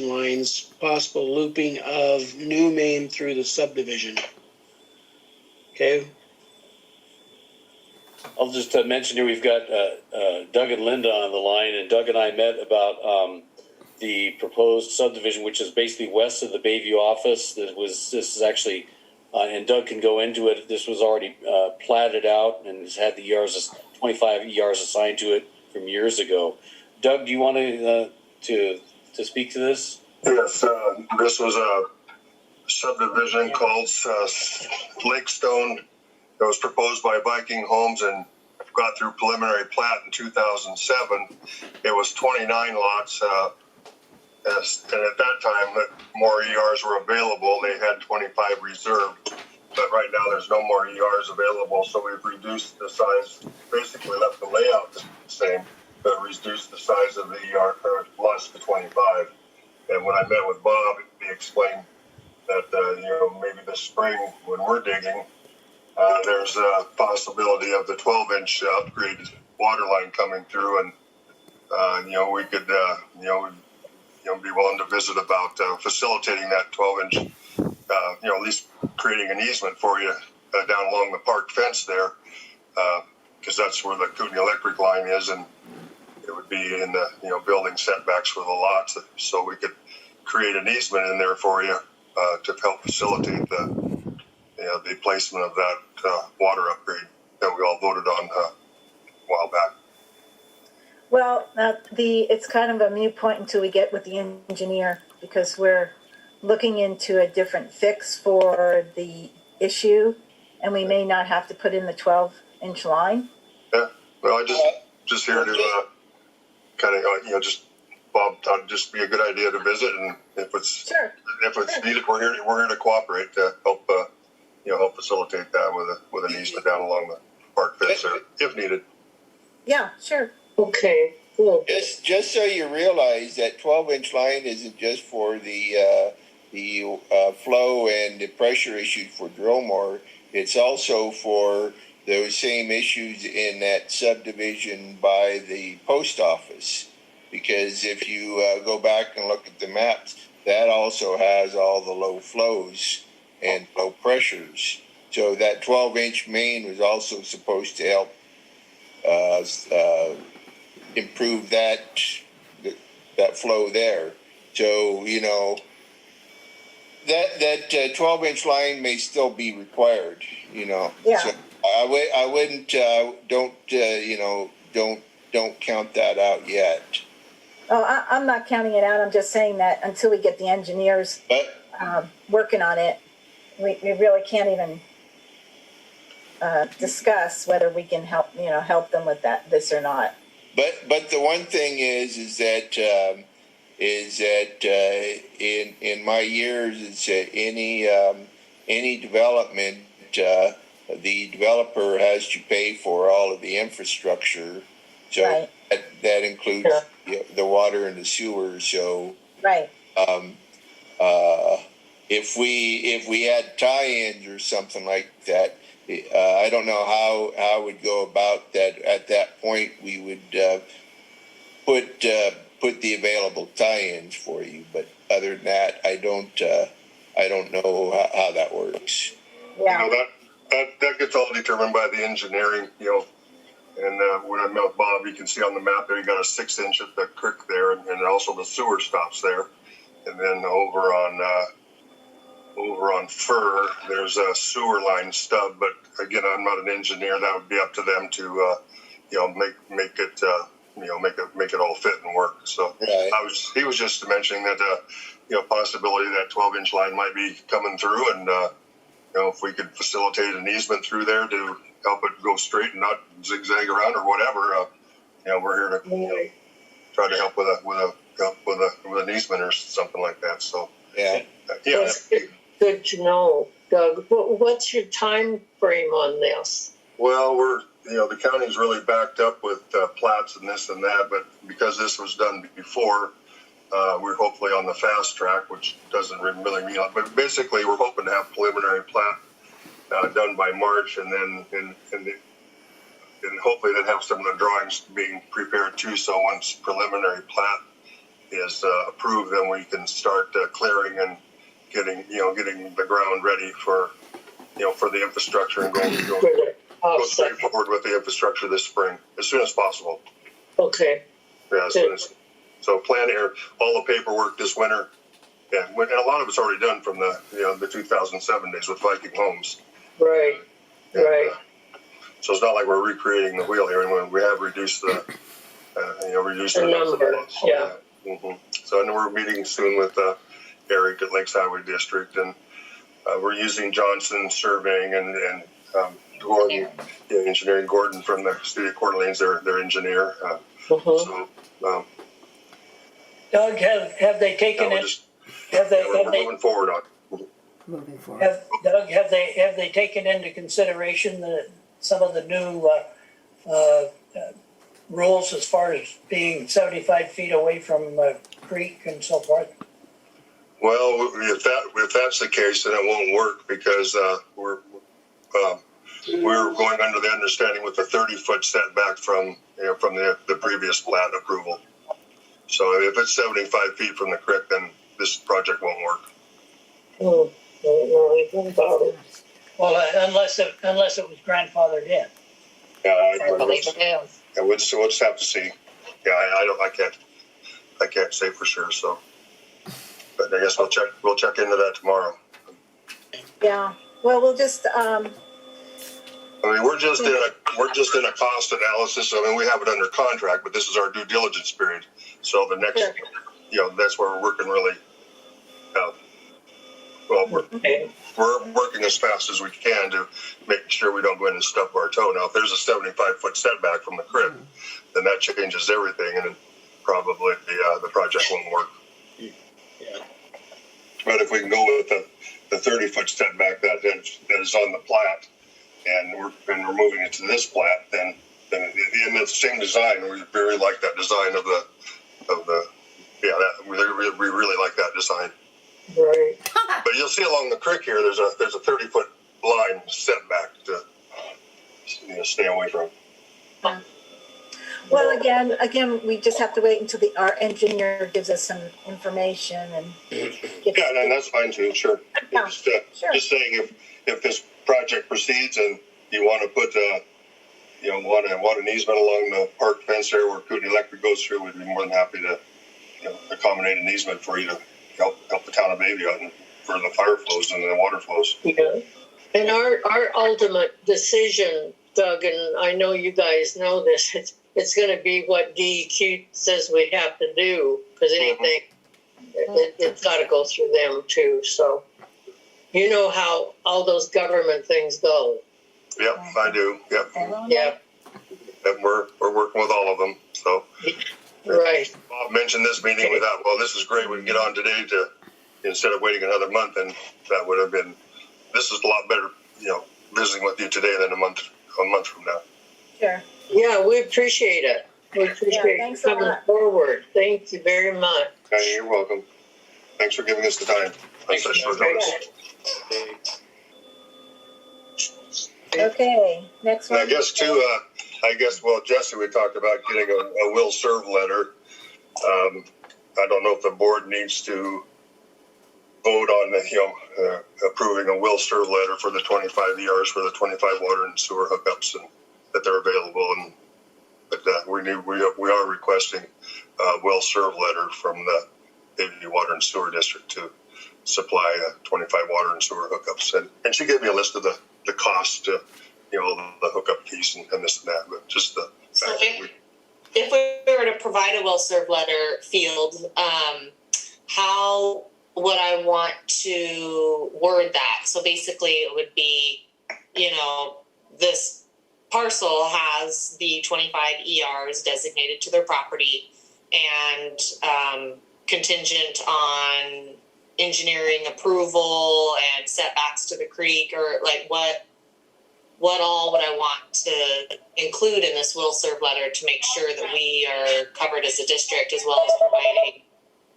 lines, possible looping of new main through the subdivision. Okay. I'll just mention here we've got Doug and Linda on the line, and Doug and I met about the proposed subdivision, which is basically west of the Bayview office. This is actually, and Doug can go into it. This was already platted out and has had the ERs, 25 ERs assigned to it from years ago. Doug, do you want to speak to this? Yes, this was a subdivision called Lakestone that was proposed by Viking Homes and got through preliminary plat in 2007. It was 29 lots, and at that time, more ERs were available. They had 25 reserved, but right now there's no more ERs available, so we've reduced the size, basically left the layout the same, but reduced the size of the ER lots to 25. And when I met with Bob, he explained that, maybe this spring when we're digging, there's a possibility of the 12-inch upgraded water line coming through, and we could be willing to visit about facilitating that 12-inch, at least creating an easement for you down along the park fence there, because that's where the Kootenai electric line is, and it would be in the building setbacks for the lots, so we could create an easement in there for you to help facilitate the placement of that water upgrade that we all voted on a while back. Well, it's kind of a moot point until we get with the engineer, because we're looking into a different fix for the issue, and we may not have to put in the 12-inch line. Yeah, well, I just here to kind of just Bob thought it'd just be a good idea to visit, and if it's needed, we're here to cooperate to help help facilitate that with an easement down along the park fence there, if needed. Yeah, sure. Okay, cool. Just so you realize that 12-inch line isn't just for the flow and the pressure issues for Drillmore. It's also for those same issues in that subdivision by the post office. Because if you go back and look at the maps, that also has all the low flows and low pressures. So that 12-inch main was also supposed to help improve that flow there. So, that 12-inch line may still be required, Yeah. So I wouldn't, don't count that out yet. Oh, I'm not counting it out. I'm just saying that until we get the engineers working on it, we really can't even discuss whether we can help them with this or not. But the one thing is that in my years, it's any development, the developer has to pay for all of the infrastructure. So right. that includes the water and the sewer. So right. If we had tie-ins or something like that, I don't know how we'd go about that. At that point, we would put the available tie-ins for you. But other than that, I don't know how that works. Yeah. That gets all determined by the engineering, And when I met with Bob, you can see on the map there, you got a 6-inch at the creek there, and also the sewer stops there. And then over on Fur, there's a sewer line stub. But again, I'm not an engineer. That would be up to them to, make it all fit and work. So right. He was just mentioning that, possibility that 12-inch line might be coming through, and if we could facilitate an easement through there to help it go straight and not zigzag around or whatever, we're here to try to help with an easement or something like that. So yeah. That's good to know, Doug. What's your time frame on this? Well, the county's really backed up with plats and this and that, but because this was done before, we're hopefully on the fast track, which doesn't really mean a lot. But basically, we're hoping to have preliminary plat done by March, and then and hopefully then have some of the drawings being prepared too. So once preliminary plat is approved, then we can start clearing and getting the ground ready for for the infrastructure and go straight forward with the infrastructure this spring as soon as possible. Okay. Yeah, as soon as, so plan here all the paperwork this winter. Yeah, and a lot of it's already done from the 2007 days with Viking Homes. Right. And, Right. So it's not like we're recreating the wheel here. And we have reduced the number. Yeah. Mm-hmm. So and we're meeting soon with Eric at Lakes Highway District, and we're using Johnson Surveying and Gordon, engineering Gordon from the city of Coeur d'Alene's their engineer. So Doug, have they taken we're it? just We're moving forward on. Moving forward. Doug, have they taken into consideration some of the new rules as far as being 75 feet away from creek and so forth? Well, if that's the case, then it won't work because we're going under the understanding with the 30-foot setback from the previous plat approval. So if it's 75 feet from the creek, then this project won't work. Oh, I don't know anything about it. Well, unless it was grandfathered in. Yeah, I believe it is. Yeah, we'll just have to see. Yeah, I can't say for sure. So, but I guess we'll check into that tomorrow. Yeah, well, we'll just, I mean, we're just in a cost analysis. I mean, we have it under contract, but this is our due diligence period. So the next, that's where we're working really. Well, we're working as fast as we can to make sure we don't go in and stub our toe. Now, if there's a 75-foot setback from the creek, then that changes everything, and probably the project won't work. Yeah. But if we can go with the 30-foot setback that is on the plat, and we're moving it to this plat, then in the same design, we really like that design of the we really like that design. Right. But you'll see along the creek here, there's a 30-foot line setback to stay away from. well, again, we just have to wait until our engineer gives us some information and And that's fine too. Sure. Yeah, sure. Just saying, if this project proceeds and you want to put want an easement along the park fence there where Kootenai Electric goes through, we'd be more than happy to accommodate an easement for you to help the town of Bayview out and for the fire flows and the water flows. Yeah. And our ultimate decision, Doug, and I know you guys know this, it's going to be what DEQ says we have to do, because anything, it's got to go through them too. So you know how all those government things go. Yep, I do. Yep. Yeah. And we're working with all of them. So Right. Bob mentioned this meeting. We thought, well, this is great. We can get on today to instead of waiting another month, and that would have been. This is a lot better, visiting with you today than a month from now. Sure. Yeah, we appreciate it. We appreciate thanks you a coming lot. forward. Thank you very much. Okay, you're welcome. Thanks for giving us the time. Thanks Such short for notice. Okay, next And one. I guess Jesse, we talked about getting a will serve letter. I don't know if the board needs to vote on approving a will serve letter for the 25 ERs for the 25 water and sewer hookups and that they're available. But we are requesting a will serve letter from the Bayview Water and Sewer District to supply 25 water and sewer hookups. And she gave me a list of the cost to, the hookup piece and this and that, but just the So fact that if we were to provide a will serve letter field, how would I want to word that? So basically it would be, this parcel has the 25 ERs designated to their property and contingent on engineering approval and setbacks to the creek, or like what all would I want to include in this will serve letter to make sure that we are covered as a district, as well as providing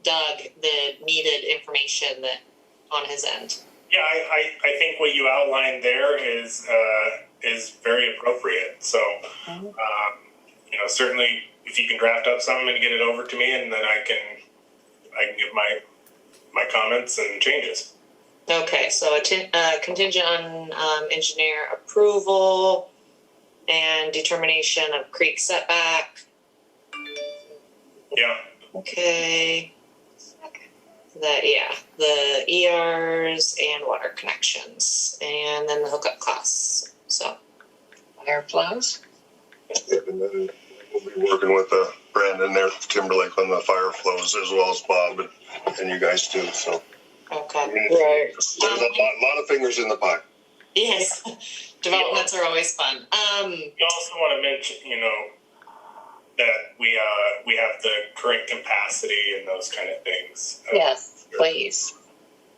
Doug the needed information that on his end. Yeah, I think what you outlined there is very appropriate. So, certainly if you can draft up something and get it over to me, and then I can I can give my comments and changes. Okay, so contingent on engineer approval and determination of creek setback. Yeah. Okay. The ERs and water connections, and then the hookup costs. So, Fire flows. And then we'll be working with Brandon there, Timberlake, on the fire flows, as well as Bob and you guys too. So okay. Right. there's a lot of fingers in the pie. Yes, developments are always fun. You also want to mention, that we have the current capacity and those kind of things. Yes, please.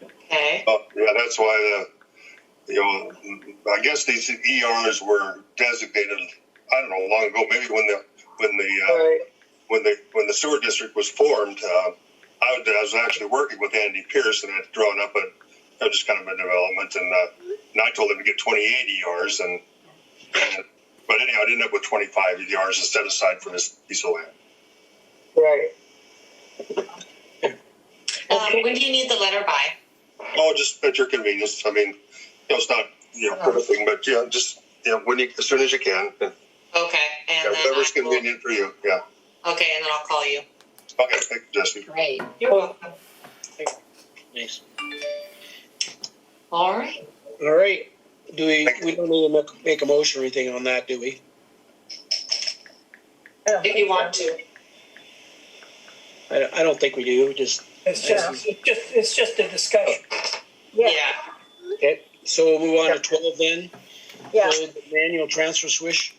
Okay. Yeah, that's why I guess these ERs were designated. I don't know, long ago, maybe when the sewer district was formed. I was actually working with Andy Pierce and had drawn up just kind of a development, and I told him to get 28 ERs, but anyhow, I ended up with 25 ERs set aside for this piece of land. Right. When do you need the letter by? Oh, just at your convenience. I mean, it's not perfect thing, but just as soon as you can. Okay, and then whatever's convenient for you. Yeah. Okay, and then I'll call you. Okay, thank you, Jesse. Great. You're welcome. Thanks. All right. All right. We don't need to make a motion or anything on that, do we? If you want to. I don't think we do. It's just a discussion. Yeah. Okay. So we'll move on to 12 then. Yeah. So the manual transfer switch.